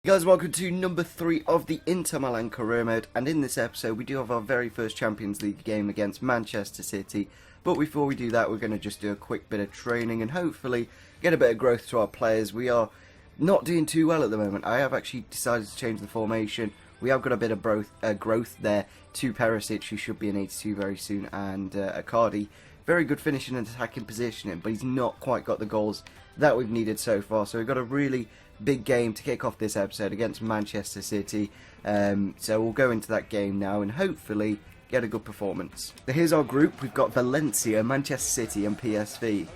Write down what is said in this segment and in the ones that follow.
Hey guys, welcome to number 3 of the Inter Milan career mode, and in this episode we do have our very first Champions League game against Manchester City. But before we do that, we're going to just do a quick bit of training and hopefully get a bit of growth to our players. We are not doing too well at the moment. I have actually decided to change the formation. We have got a bit of growth there to Perisic, who should be in 82 very soon, and Icardi. Very good finishing and attacking positioning, but he's not quite got the goals that we've needed so far. So we've got a really big game to kick off this episode against Manchester City. So we'll go into that game now and hopefully get a good performance. So here's our group. We've got Valencia, Manchester City and PSV.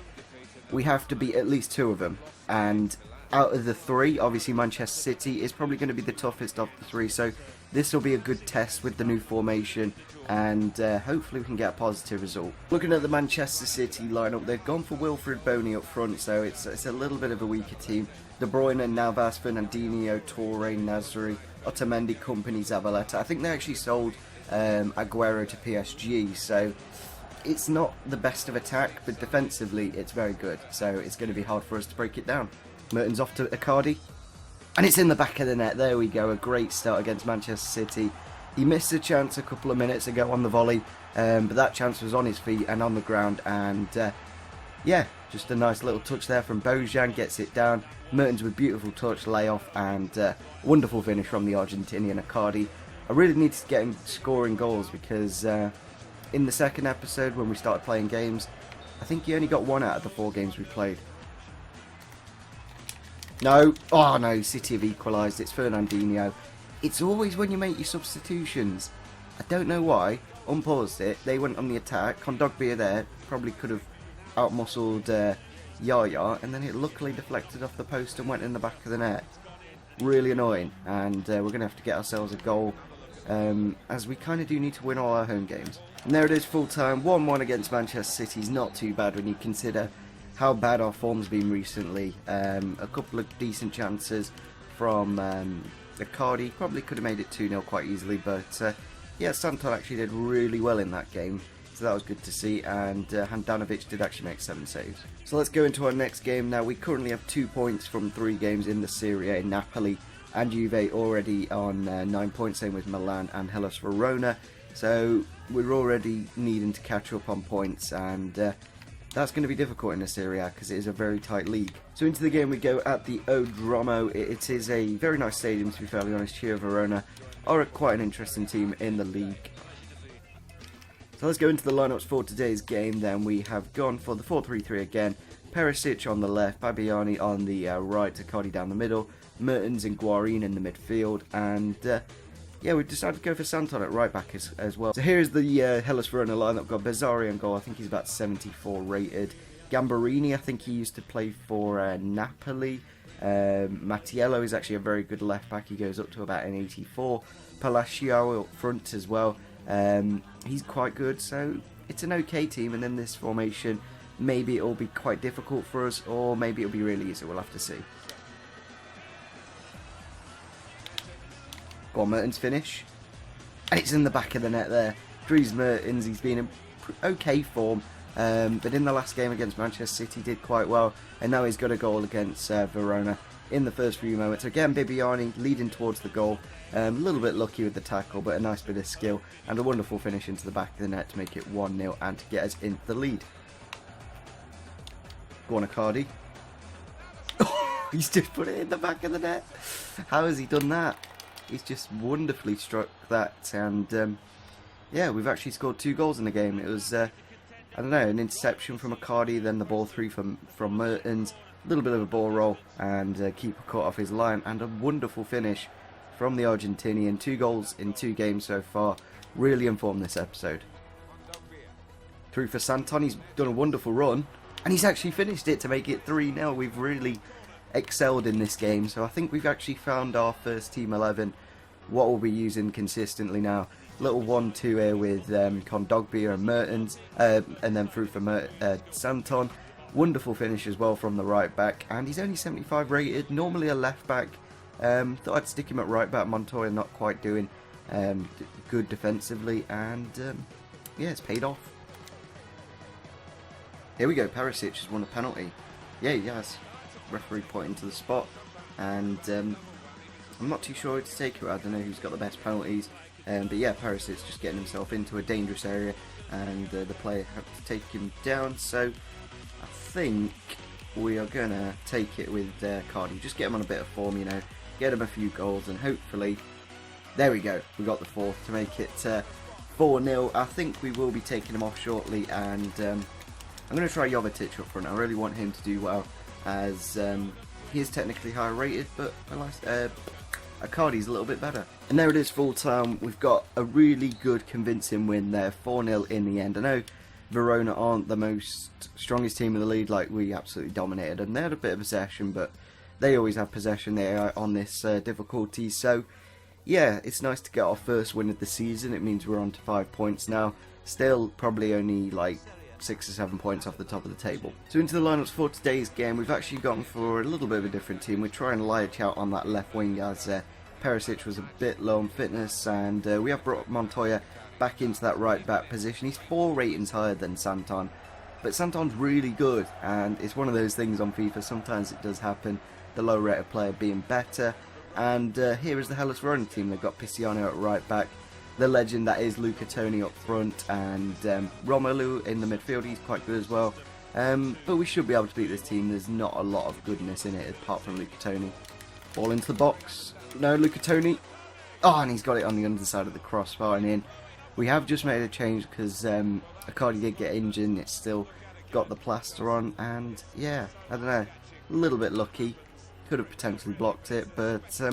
We have to beat at least 2 of them. And out of the 3, obviously Manchester City is probably going to be the toughest of the 3. So this will be a good test with the new formation, and hopefully we can get a positive result. Looking at the Manchester City lineup, they've gone for Wilfried Bony up front, so it's a little bit of a weaker team. De Bruyne, Navas, Fernandinho, Toure, Nasri, Otamendi, Company, Zabaleta. I think they actually sold Aguero to PSG, so it's not the best of attack, but defensively it's very good, so it's going to be hard for us to break it down. Mertens off to Icardi, and it's in the back of the net. There we go, a great start against Manchester City. He missed a chance a couple of minutes ago on the volley, but that chance was on his feet and on the ground, and yeah, just a nice little touch there from Bojan, gets it down. Mertens with beautiful touch, layoff, and wonderful finish from the Argentinian Icardi. I really need to get him scoring goals because in the second episode when we started playing games, I think he only got 1 out of the 4 games we played. No, oh no, City have equalised. It's Fernandinho. It's always when you make your substitutions. I don't know why. Unpaused it. They went on the attack. Kondogbia there probably could have outmuscled Yaya, and then it luckily deflected off the post and went in the back of the net. Really annoying, and we're going to have to get ourselves a goal, as we kind of do need to win all our home games. And there it is, full time, 1-1 against Manchester City is not too bad when you consider how bad our form's been recently. A couple of decent chances from Icardi, probably could have made it 2-0 quite easily, but yeah, Santon actually did really well in that game. So that was good to see, and Handanovic did actually make 7 saves. So let's go into our next game now. We currently have 2 points from 3 games in the Serie A. Napoli and Juve already on 9 points, same with Milan and Hellas Verona. So we're already needing to catch up on points, and that's going to be difficult in the Serie A because it is a very tight league. So into the game we go at the Odromo. It is a very nice stadium, to be fairly honest. Here Verona are quite an interesting team in the league. So let's go into the lineups for today's game then. We have gone for the 4-3-3 again. Perisic on the left, Fabiani on the right, Icardi down the middle, Mertens and Guarin in the midfield, and yeah, we decided to go for Santon at right back as well. So here's the Hellas Verona lineup. Got Bezzari on goal, I think he's about 74 rated. Gambarini, I think he used to play for Napoli. Mattiello is actually a very good left back, he goes up to about an 84. Palacio up front as well. He's quite good, so it's an okay team, and in this formation maybe it'll be quite difficult for us, or maybe it'll be really easy. We'll have to see. Go on, Mertens finish, and it's in the back of the net there. Dries Mertens, he's been in okay form, but in the last game against Manchester City did quite well, and now he's got a goal against Verona in the first few moments. Again, Bibiani leading towards the goal. A little bit lucky with the tackle, but a nice bit of skill and a wonderful finish into the back of the net to make it 1-0 and to get us into the lead. Go on, Icardi. He's just put it in the back of the net. How has he done that? He's just wonderfully struck that, and yeah, we've actually scored 2 goals in the game. It was, I don't know, an interception from Icardi, then the ball through from Mertens, a little bit of a ball roll, and keeper caught off his line, and a wonderful finish from the Argentinian. 2 goals in 2 games so far. Really informed this episode. Through for Santon, he's done a wonderful run, and he's actually finished it to make it 3-0. We've really excelled in this game, so I think we've actually found our first team 11, what we'll be using consistently now. Little 1-2 here with Kondogbia and Mertens, and then through for Santon. Wonderful finish as well from the right back, and he's only 75 rated, normally a left back. Thought I'd stick him at right back. Montoya not quite doing good defensively, and yeah, it's paid off. Here we go, Perisic has won a penalty. Yeah, he has. Referee pointing to the spot, and I'm not too sure who to take it. I don't know who's got the best penalties. But yeah, Perisic's just getting himself into a dangerous area, and the player had to take him down. So I think we are going to take it with Cardi. Just get him on a bit of form, you know, get him a few goals, and hopefully, there we go, we got the fourth to make it 4-0. I think we will be taking him off shortly, and I'm going to try Jovetic up front. I really want him to do well, as he is technically higher rated, but Cardi's a little bit better. And there it is, full time. We've got a really good convincing win there, 4-0 in the end. I know Verona aren't the most strongest team in the league, like we absolutely dominated, and they had a bit of possession, but they always have possession there on this difficulty. So yeah, it's nice to get our first win of the season. It means we're on to 5 points now. Still probably only like 6 or 7 points off the top of the table. So into the lineups for today's game, we've actually gone for a little bit of a different team. We're trying Lajec out on that left wing, as Perisic was a bit low on fitness, and we have brought Montoya back into that right back position. He's 4 ratings higher than Santon, but Santon's really good, and it's one of those things on FIFA, sometimes it does happen, the low rated player being better. And here is the Hellas Verona team. They've got Pisciano at right back, the legend that is Lukepingu up front, and Romelu in the midfield. He's quite good as well, but we should be able to beat this team. There's not a lot of goodness in it apart from Lukepingu. Ball into the box, no, Lukepingu, oh, and he's got it on the underside of the crossbar and in. We have just made a change because Icardi did get injured, and it's still got the plaster on, and yeah, I don't know, a little bit lucky. Could have potentially blocked it, but yeah,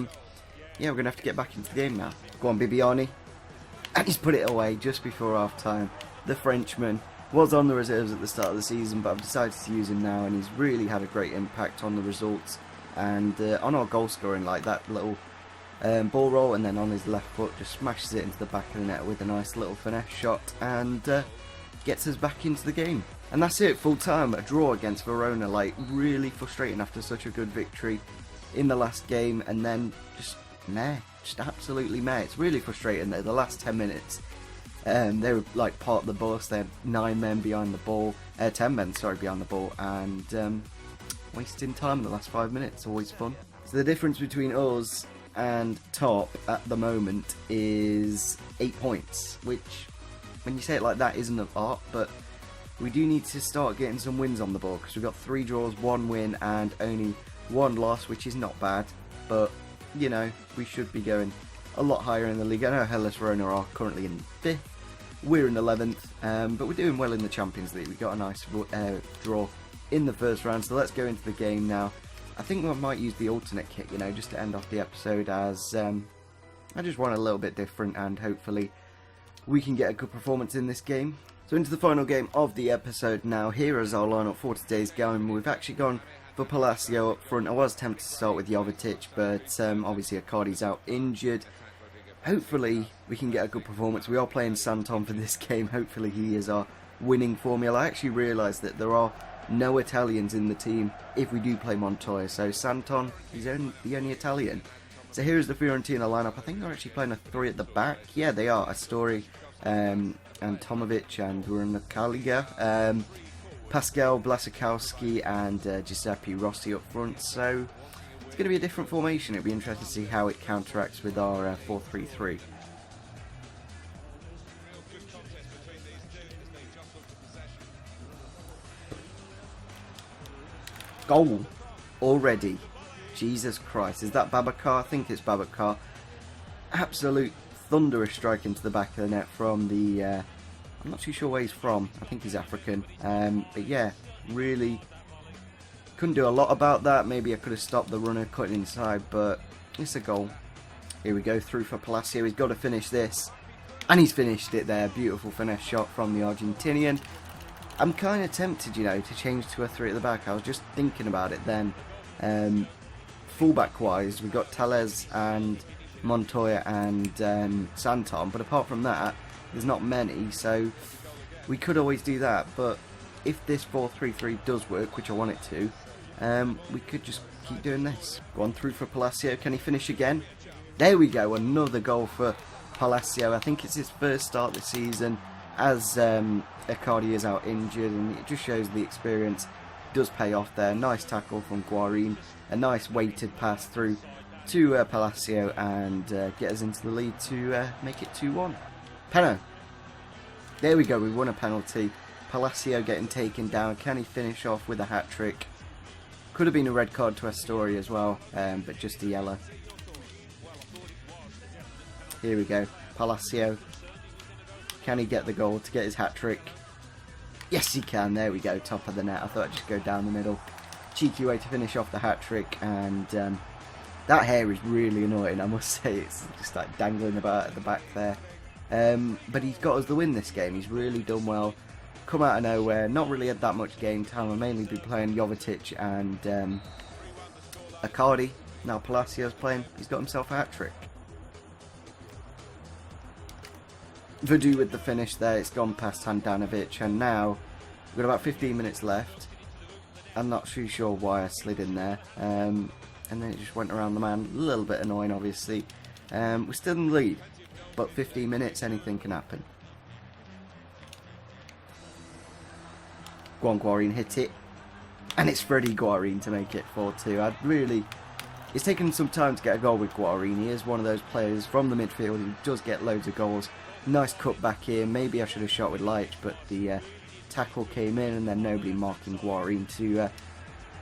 we're going to have to get back into the game now. Go on, Bibiani. And he's put it away just before half time. The Frenchman was on the reserves at the start of the season, but I've decided to use him now, and he's really had a great impact on the results and on our goal scoring. Like that little ball roll, and then on his left foot just smashes it into the back of the net with a nice little finesse shot, and gets us back into the game. And that's it, full time, a draw against Verona. Like, really frustrating after such a good victory in the last game, and then just meh, just absolutely meh. It's really frustrating that the last 10 minutes, they were like part of the bus. They had 9 men behind the ball, 10 men, sorry, behind the ball, and wasting time in the last 5 minutes. Always fun. So the difference between us and top at the moment is 8 points, which, when you say it like that, isn't a lot, but we do need to start getting some wins on the board, because we've got 3 draws, 1 win, and only 1 loss, which is not bad. But, you know, we should be going a lot higher in the league. I know Hellas Verona are currently in 5th. We're in 11th, but we're doing well in the Champions League. We got a nice draw in the first round, so let's go into the game now. I think I might use the alternate kit, you know, just to end off the episode, as I just want a little bit different, and hopefully we can get a good performance in this game. So into the final game of the episode now. Here is our lineup for today's game. We've actually gone for Palacio up front. I was tempted to start with Jovetic, but obviously Icardi's out injured. Hopefully we can get a good performance. We are playing Santon for this game. Hopefully he is our winning formula. I actually realised that there are no Italians in the team if we do play Montoya. So Santon, he's the only Italian. So here is the Fiorentina lineup. I think they're actually playing a 3 at the back. Yeah, they are. Astori, and Tomovic, and Runakaliga, Pascal Blasakowski, and Giuseppe Rossi up front. So it's going to be a different formation. It'll be interesting to see how it counteracts with our 4-3-3. Goal already. Jesus Christ. Is that Babacar? I think it's Babacar. Absolute thunderous strike into the back of the net from the I'm not too sure where he's from. I think he's African, but yeah, really couldn't do a lot about that. Maybe I could have stopped the runner cutting inside, but it's a goal. Here we go, through for Palacio. He's got to finish this, and he's finished it there. Beautiful finesse shot from the Argentinian. I'm kind of tempted, you know, to change to a 3 at the back. I was just thinking about it then. Fullback wise, we've got Tales and Montoya and Santon, but apart from that, there's not many, so we could always do that. But if this 4-3-3 does work, which I want it to, we could just keep doing this. Go on, through for Palacio. Can he finish again? There we go, another goal for Palacio. I think it's his first start this season, as Icardi is out injured, and it just shows the experience does pay off there. Nice tackle from Guarin, a nice weighted pass through to Palacio and get us into the lead to make it 2-1. Peno. There we go, we won a penalty. Palacio getting taken down. Can he finish off with a hat-trick? Could have been a red card to Astoria as well, but just a yellow. Here we go. Palacio. Can he get the goal to get his hat-trick? Yes, he can. There we go. Top of the net. I thought I'd just go down the middle. Cheeky way to finish off the hat-trick. And that hair is really annoying, I must say. It's just like dangling about at the back there. But he's got us the win this game. He's really done well. Come out of nowhere. Not really had that much game time. I've mainly been playing Jovetic and Icardi. Now Palacio's playing. He's got himself a hat-trick. Vadu with the finish there. It's gone past Handanovic. And now we've got about 15 minutes left. I'm not too sure why I slid in there. And then it just went around the man. A little bit annoying, obviously. We're still in the lead. But 15 minutes, anything can happen. Guarín hit it. And it's Freddie Guarín to make it 4-2. It's taken some time to get a goal with Guarín. He is one of those players from the midfield who does get loads of goals. Nice cut back here. Maybe I should have shot with Leitch, but the tackle came in and then nobody marking Guarín to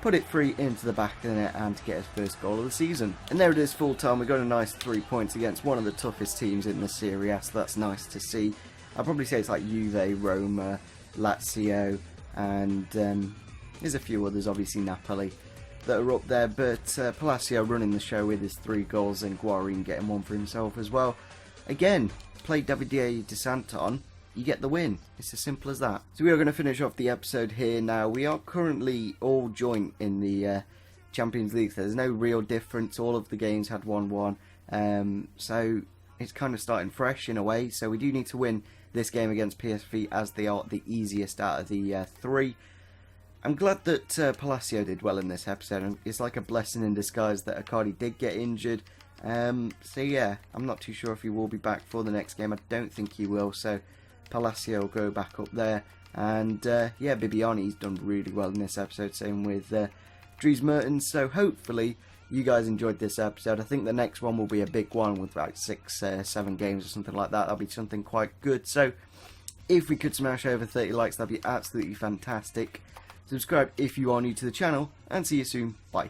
put it free into the back of the net and to get his first goal of the season. And there it is, full time. We got a nice 3 points against one of the toughest teams in the Serie A, so that's nice to see. I'd probably say it's like Juve, Roma, Lazio, and there's a few others, obviously Napoli, that are up there, but Palacio running the show with his 3 goals and Guarín getting one for himself as well. Again, play Davide De Santon, you get the win. It's as simple as that. So we are going to finish off the episode here now. We are currently all joint in the Champions League, so there's no real difference. All of the games had 1-1, so it's kind of starting fresh in a way. So we do need to win this game against PSV, as they are the easiest out of the 3. I'm glad that Palacio did well in this episode, and it's like a blessing in disguise that Icardi did get injured. So yeah, I'm not too sure if he will be back for the next game. I don't think he will, so Palacio will go back up there. And yeah, Bibiani's done really well in this episode, same with Dries Mertens. So hopefully you guys enjoyed this episode. I think the next one will be a big one with like 6-7 games or something like that. That'll be something quite good. So if we could smash over 30 likes, that'd be absolutely fantastic. Subscribe if you are new to the channel, and see you soon. Bye.